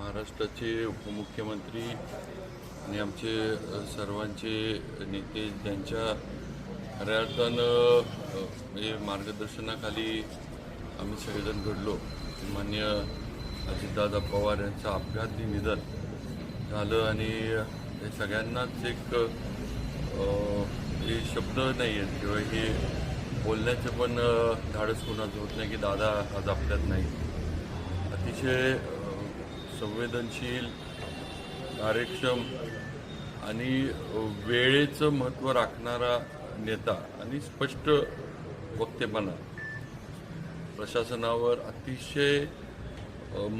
महाराष्ट्राचे उपमुख्यमंत्री आणि आमचे सर्वांचे नेते ज्यांच्या खऱ्या अर्थानं मार्गदर्शनाखाली आम्ही सगळेजण घडलो. माननीय अजितदादा पवार यांचं अपघाती निधन झालं आणि हे सगळ्यांनाच एक हे शब्द नाही आहेत किंवा हे बोलण्याचं पण धाडस कोणाचं होत नाही की दादा आज आपल्यात नाही. अतिशय संवेदनशील, कार्यक्षम आणि वेळेचं महत्त्व राखणारा नेता आणि स्पष्ट वक्तेपणा, प्रशासनावर अतिशय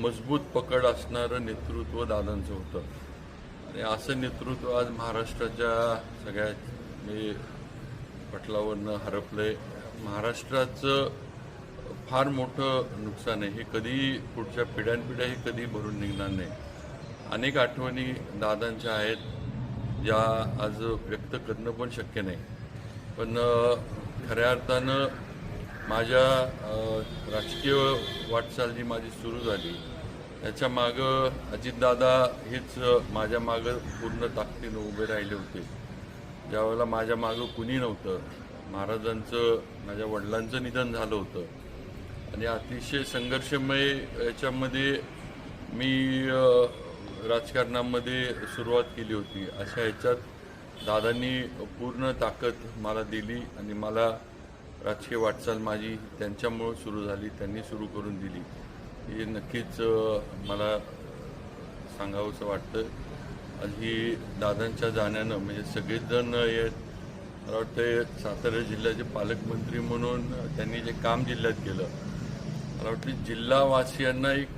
मजबूत पकड असणारं नेतृत्व दादांचं होतं. आणि असं नेतृत्व आज महाराष्ट्राच्या सगळ्या पटलावरनं हरपलंय. महाराष्ट्राचं फार मोठं नुकसान आहे. हे कधी पुढच्या पिढ्यानपिढ्या हे कधी भरून निघणार नाही. अनेक आठवणी दादांच्या आहेत ज्या आज व्यक्त करणं पण शक्य नाही. पण खऱ्या अर्थानं माझ्या राजकीय वाटचाल जी माझी सुरू झाली त्याच्या मागं अजितदादा हेच माझ्या मागं पूर्ण ताकदीनं उभे राहिले होते. ज्यावेळेला माझ्या मागं कुणी नव्हतं, महाराजांचं, माझ्या वडिलांचं निधन झालं होतं आणि अतिशय संघर्षमय याच्यामध्ये मी राजकारणामध्ये सुरुवात केली होती. अशा ह्याच्यात दादांनी पूर्ण ताकद मला दिली आणि मला राजकीय वाटचाल माझी त्यांच्यामुळं सुरू झाली, त्यांनी सुरू करून दिली. हे नक्कीच मला सांगावंसं वाटतं. आणि दादांच्या जाण्यानं म्हणजे सगळेच जण मला वाटतं सातारा जिल्ह्याचे पालकमंत्री म्हणून त्यांनी जे काम जिल्ह्यात केलं, मला वाटतं जिल्हावासियांना एक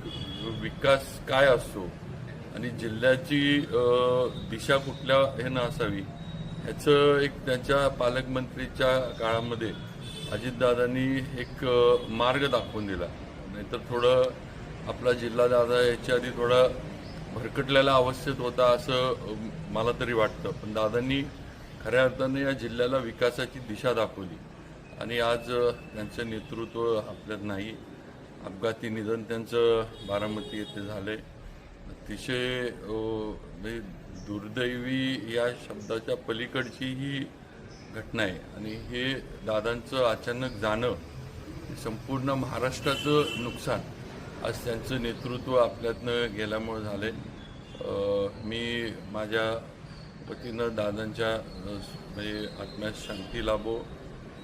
विकास काय असतो आणि जिल्ह्याची दिशा कुठल्या ह्यानं असावी ह्याचं एक त्यांच्या पालकमंत्रीच्या काळामध्ये अजितदादांनी एक मार्ग दाखवून दिला. नाहीतर थोडं आपला जिल्हा दादा याच्या आधी थोडा भरकटलेला अवस्थेत होता असं मला तरी वाटतं. पण दादांनी खऱ्या अर्थाने या जिल्ह्याला विकासाची दिशा दाखवली आणि आज त्यांचं नेतृत्व आपल्यात नाही. अपघाती निधन त्यांचं बारामती येथे झालंय. अतिशय दुर्दैवी या शब्दाच्या पलीकडची ही घटना आहे आणि हे दादांचं अचानक जाणं, संपूर्ण महाराष्ट्राचं नुकसान आज त्यांचं नेतृत्व आपल्यातनं गेल्यामुळे झालंय. मी माझ्या वतीनं दादांच्या आत्म्यास शांती लाभो.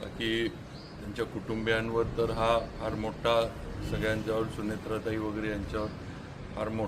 बाकी त्यांच्या कुटुंबियांवर तर हा फार मोठा, सगळ्यांच्यावर, सुनेत्राताई वगैरे यांच्यावर फार मोठा